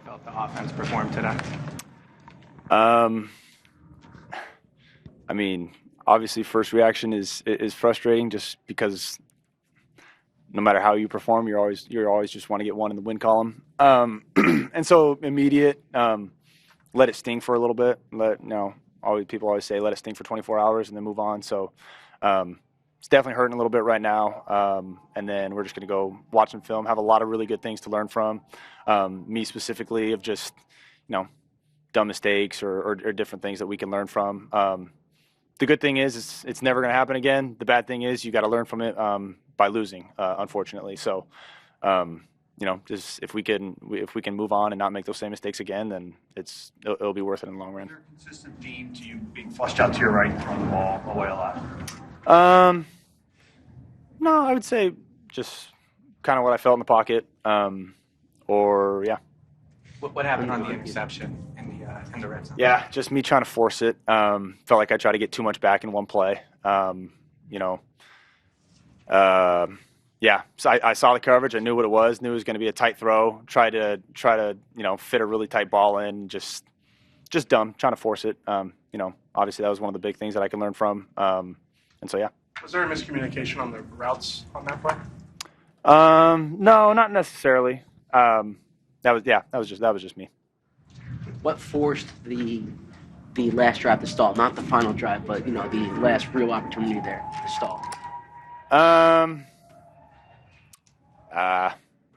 felt the offense perform today? Um, I mean, obviously, first reaction is frustrating, just because no matter how you perform, you're always just want to get one in the win column. And so immediate, let it sting for a little bit. People always say let it sting for 24 hours and then move on. So it's definitely hurting a little bit right now. And then we're just going to go watch some film, have a lot of really good things to learn from. Me specifically, of just dumb mistakes or different things that we can learn from. The good thing is it's never going to happen again. The bad thing is you got to learn from it by losing, unfortunately. So, just if we can move on and not make those same mistakes again, then it'll be worth it in the long run. Is there a consistent theme to you being flushed out to your right and throwing the ball away a lot? No, I would say just kind of what I felt in the pocket, yeah. What happened on the interception in the red zone? Yeah, just me trying to force it. Felt like I tried to get too much back in one play. So I saw the coverage. I knew what it was. Knew it was going to be a tight throw. Tried to fit a really tight ball in. Just dumb, trying to force it. Obviously that was one of the big things that I can learn from. And so yeah. Was there a miscommunication on the routes on that play? No, not necessarily. That was just me. What forced the last drive to stall? Not the final drive, but the last real opportunity there to stall. I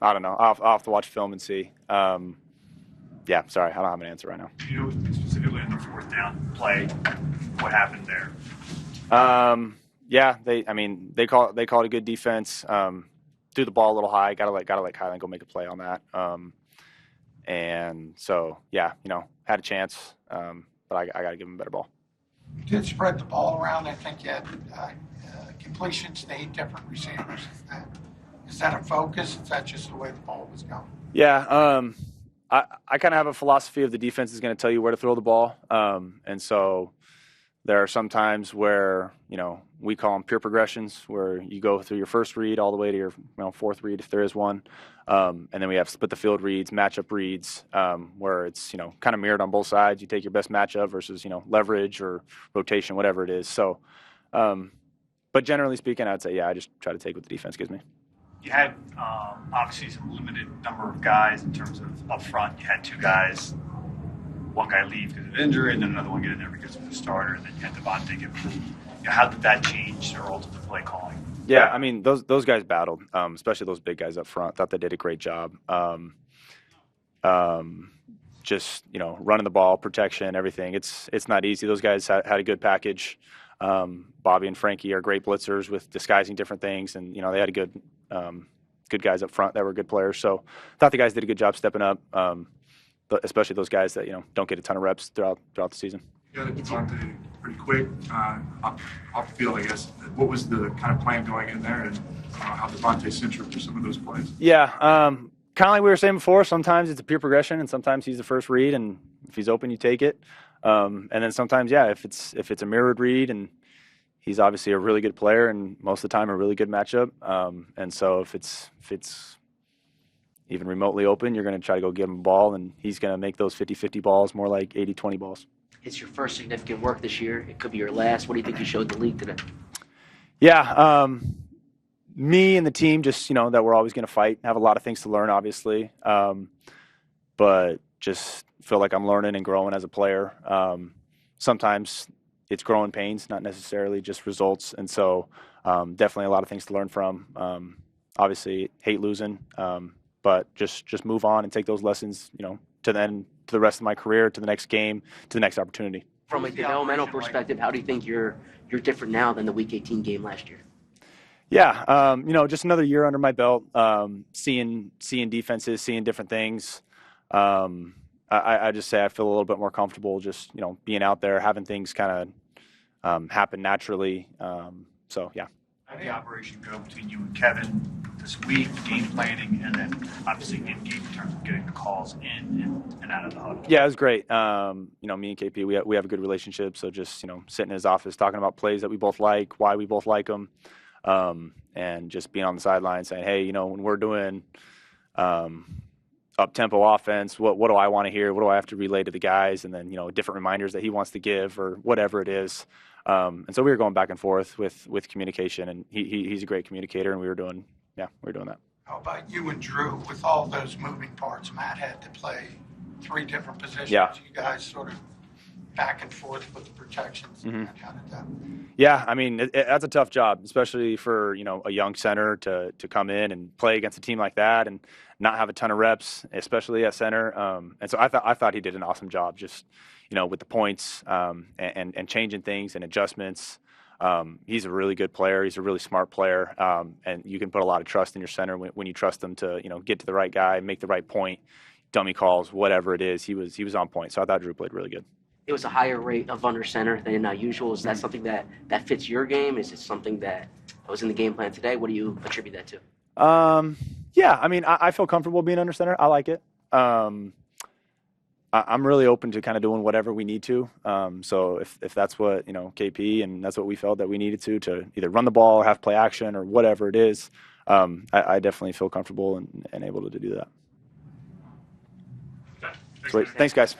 don't know. I'll have to watch film and see. Sorry, I don't have an answer right now. Specifically in the fourth down play, what happened there? They call it a good defense. Threw the ball a little high. Gotta let Kylan go make a play on that. And so had a chance, but I gotta give him a better ball. You did spread the ball around. I think you had completions to 8 different receivers. Is that a focus? Is that just the way the ball was going? Yeah, I kind of have a philosophy of the defense is going to tell you where to throw the ball. And so there are some times where, we call them pure progressions, where you go through your first read all the way to your fourth read, if there is one. And then we have split the field reads, matchup reads, where it's, kind of mirrored on both sides. You take your best matchup versus, leverage or rotation, whatever it is. So, but generally speaking, I'd say, I just try to take what the defense gives me. You had obviously some limited number of guys in terms of up front. You had 2 guys, one guy leave because of injury, and then another one get in there because of the starter, and then you had Devontae get moved. How did that change the role of the play calling? Yeah, I mean, those guys battled, especially those big guys up front. Thought they did a great job. Just running the ball, protection, everything. It's not easy. Those guys had a good package. Bobby and Frankie are great blitzers with disguising different things, and they had a good guys up front that were good players. So thought the guys did a good job stepping up, especially those guys that don't get a ton of reps throughout the season. You got Devontae pretty quick off the field, I guess. What was the kind of plan going in there, and how Devontae centered for some of those plays? Yeah, kind of like we were saying before. Sometimes it's a pure progression, and sometimes he's the first read, and if he's open, you take it. And then sometimes, if it's a mirrored read, and he's obviously a really good player, and most of the time a really good matchup. And so if it's even remotely open, you're going to try to go give him a ball, and he's going to make those 50-50 balls more like 80-20 balls. It's your first significant work this year. It could be your last. What do you think you showed the league today? Yeah, me and the team just, that we're always going to fight. Have a lot of things to learn, obviously. But just feel like I'm learning and growing as a player. Sometimes it's growing pains, not necessarily just results. And so definitely a lot of things to learn from. Obviously, hate losing, but just move on and take those lessons, to the rest of my career, to the next game, to the next opportunity. From a developmental perspective, how do you think you're different now than the Week 18 game last year? Yeah, just another year under my belt, seeing defenses, seeing different things. I just say I feel a little bit more comfortable just, being out there, having things kind of happen naturally. So, yeah. How did the operation go between you and Kevin this week, game planning, and then obviously in-game in terms of getting the calls in and out of the huddle? Yeah, it was great. Me and KP, we have a good relationship. So just, sitting in his office, talking about plays that we both like, why we both like them, and just being on the sideline saying, hey, when we're doing a up-tempo offense. What do I want to hear? What do I have to relay to the guys? And then, different reminders that he wants to give or whatever it is. And so we were going back and forth with communication, and he's a great communicator, and we were doing that. How about you and Drew with all those moving parts? Matt had to play 3 different positions. Yeah. You guys sort of back and forth with the protections. Mm-hmm. How did that? Yeah, I mean, that's a tough job, especially for, a young center to come in and play against a team like that and not have a ton of reps, especially at center. And so I thought he did an awesome job just, with the points and changing things and adjustments. He's a really good player. He's a really smart player. And you can put a lot of trust in your center when you trust them to, get to the right guy, make the right point, dummy calls, whatever it is. He was on point. So I thought Drew played really good. It was a higher rate of under center than usual. Is that something that fits your game? Is it something that was in the game plan today? What do you attribute that to? Yeah, I mean, I feel comfortable being under center. I like it. I'm really open to kind of doing whatever we need to. So if that's what, KP and that's what we felt that we needed to either run the ball or have play action or whatever it is, I definitely feel comfortable and able to do that. Okay. Sweet. Thanks, guys.